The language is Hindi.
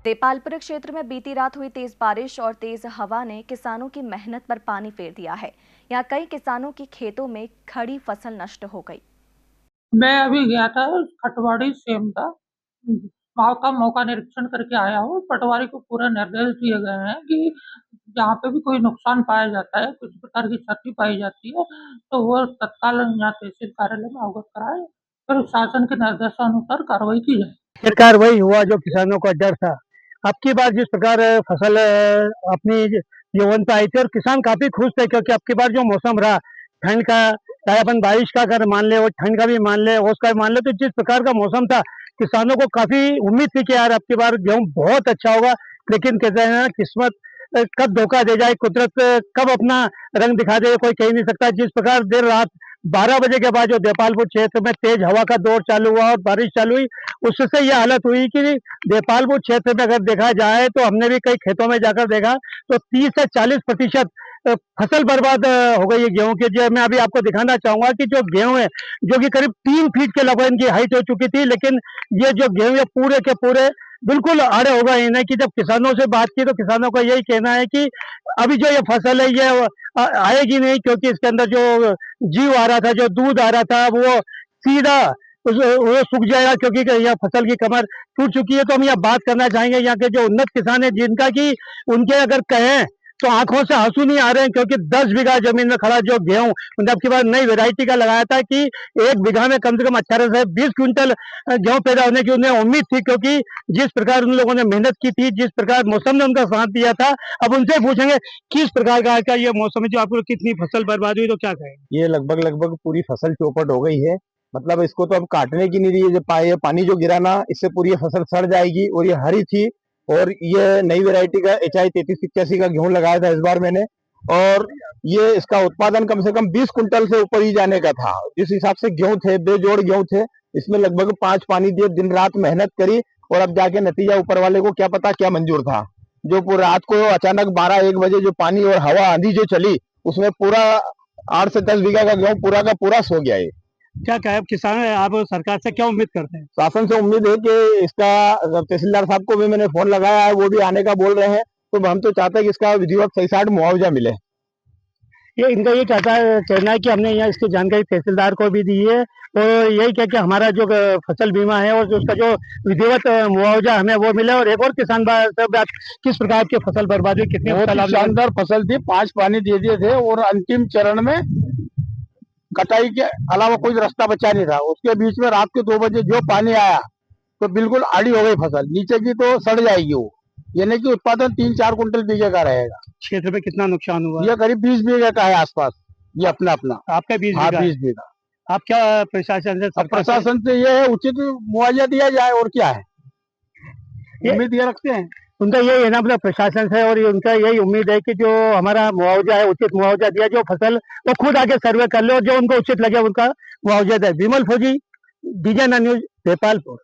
देपालपुर क्षेत्र में बीती रात हुई तेज बारिश और तेज हवा ने किसानों की मेहनत पर पानी फेर दिया है। यहाँ कई किसानों की खेतों में खड़ी फसल नष्ट हो गई। मैं अभी गया था पटवारी सेम का वहाँ का मौका निरीक्षण करके आया हूँ। पटवारी को पूरा निर्देश दिए गए हैं कि जहाँ पे भी कोई नुकसान पाया जाता है, किसी प्रकार की क्षति पाई जाती है, तो वो तत्काल यहाँ तहसील कार्यालय में अवगत कराए, फिर शासन के निर्देशानुसार कार्रवाई की जाए। आखिरकार वही हुआ जो किसानों का डर था। अब की बार जिस प्रकार फसल अपनी यौवन पे आई थी और किसान काफी खुश थे, क्योंकि अब की बार जो मौसम रहा ठंड का, चाहे अपन बारिश का अगर मान ले और ठंड का भी मान ले, ओस का भी मान ले, तो जिस प्रकार का मौसम था किसानों को काफी उम्मीद थी कि यार अब की बार गेहूं बहुत अच्छा होगा। लेकिन कहते हैं ना, किस्मत कब धोखा दे जाए, कुदरत कब अपना रंग दिखा दे, कोई कह नहीं सकता। जिस प्रकार देर रात 12 बजे के बाद जो देपालपुर क्षेत्र में तेज हवा का दौर चालू हुआ और बारिश चालू हुई, उससे यह हालत हुई कि देपालपुर क्षेत्र में अगर देखा जाए तो हमने भी कई खेतों में जाकर देखा तो 30 से 40% फसल बर्बाद हो गई है गेहूं की। जो मैं अभी आपको दिखाना चाहूंगा कि जो गेहूं है, जो कि करीब 3 फीट के लगभग इनकी हाइट हो चुकी थी, लेकिन ये जो गेहूं है पूरे के पूरे बिल्कुल आड़े हो गए। इन्हें कि जब किसानों से बात की तो किसानों का यही कहना है कि अभी जो ये फसल है ये आएगी नहीं, क्योंकि इसके अंदर जो जीव आ रहा था, जो दूध आ रहा था, वो सीधा वो सूख जाएगा, क्योंकि यह फसल की कमर टूट चुकी है। तो हम यहाँ बात करना चाहेंगे यहाँ के जो उन्नत किसान है, जिनका कि उनके अगर कहें तो आंखों से आंसू नहीं आ रहे हैं, क्योंकि 10 बीघा जमीन में खड़ा जो गेहूं उन्होंने अब की बार नई वेरायटी का लगाया था कि 1 बीघा में कम से कम 18 से 20 क्विंटल गेहूं पैदा होने की उन्हें उम्मीद थी, क्योंकि जिस प्रकार उन लोगों ने मेहनत की थी, जिस प्रकार मौसम ने उनका साथ दिया था। अब उनसे पूछेंगे किस प्रकार का ये मौसम है जो आपको कितनी फसल बर्बाद हुई, तो क्या कहेंगे? ये लगभग पूरी फसल चौपट हो गई है। मतलब इसको तो अब काटने की नहीं रही है। जो पानी जो गिरा ना, इससे पूरी फसल सड़ जाएगी। और ये हरी थी, और ये नई वैरायटी का HI 3385 का गेहूं लगाया था इस बार मैंने, और ये इसका उत्पादन कम से कम 20 कुंटल से ऊपर ही जाने का था। जिस हिसाब से गेहूं थे, बेजोड़ गेहूं थे, इसमें लगभग 5 पानी दिए, दिन रात मेहनत करी, और अब जाके नतीजा ऊपर वाले को क्या पता क्या मंजूर था। जो पूरी रात को अचानक 12-1 बजे जो पानी और हवा आंधी जो चली, उसमें पूरा 8 से 10 बीघा का गेहूं पूरा का पूरा सो गया है। क्या कहे किसान, आप सरकार से क्या उम्मीद करते हैं? शासन से उम्मीद है कि इसका, तहसीलदार साहब को भी मैंने फोन लगाया है, वो भी आने का बोल रहे हैं। तो हम तो चाहते हैं कि इसका विधिवत सही साइड मुआवजा मिले। ये इनका ये कहना है कि हमने यहाँ इसकी जानकारी तहसीलदार को भी दी है, और यही कह के हमारा जो फसल बीमा है और उसका जो विधिवत मुआवजा हमें वो मिले। और एक और किसान बात, किस प्रकार की फसल बर्बाद हुई, कितनी शानदार फसल थी, 5 पानी दे दिए थे, और अंतिम चरण में कटाई के अलावा कोई रास्ता बचा नहीं था। उसके बीच में रात के 2 बजे जो पानी आया तो बिल्कुल आड़ी हो गई फसल, नीचे की तो सड़ जाएगी वो। यानी कि उत्पादन 3-4 कुंटल बीघे का रहेगा। क्षेत्र में कितना नुकसान हुआ? ये करीब 20 बीघे का है आसपास, ये अपना आपका 20 बीघा? 20 बीघा। आप क्या प्रशासन से? प्रशासन से ये है उचित मुआवजा दिया जाए, और क्या है, उम्मीद ये रखते हैं। उनका यही है ना, मतलब प्रशासन से, और उनका यही उम्मीद है कि जो हमारा मुआवजा है उचित मुआवजा दिया, जो फसल वो खुद आके सर्वे कर ले और जो उनको उचित लगे उनका मुआवजा दे। विमल फौजी, DJN न्यूज, देपालपुर।